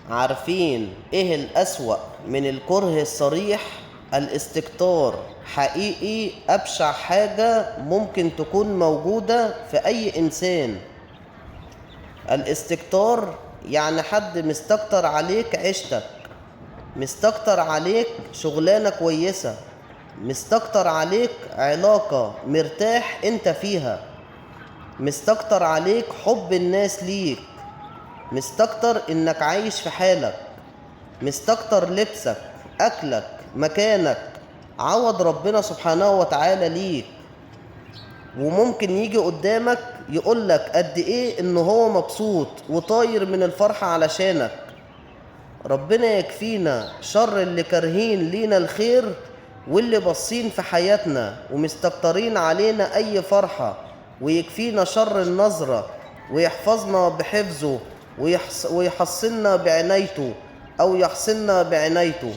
عارفين ايه الأسوأ من الكره الصريح؟ الاستكتار. حقيقي أبشع حاجة ممكن تكون موجودة في أي إنسان. الاستكتار يعني حد مستكتر عليك عيشتك، مستكتر عليك شغلانة كويسة، مستكتر عليك علاقة مرتاح انت فيها، مستكتر عليك حب الناس ليك، مستكتر انك عايش في حالك، مستكتر لبسك، اكلك، مكانك، عوض ربنا سبحانه وتعالى ليك. وممكن يجي قدامك يقولك قد ايه ان هو مبسوط وطاير من الفرحة علشانك. ربنا يكفينا شر اللي كارهين لينا الخير، واللي باصين في حياتنا ومستكترين علينا اي فرحة، ويكفينا شر النظرة، ويحفظنا بحفظه، ويحصلنا بعنايته، او يحصلنا بعنايته.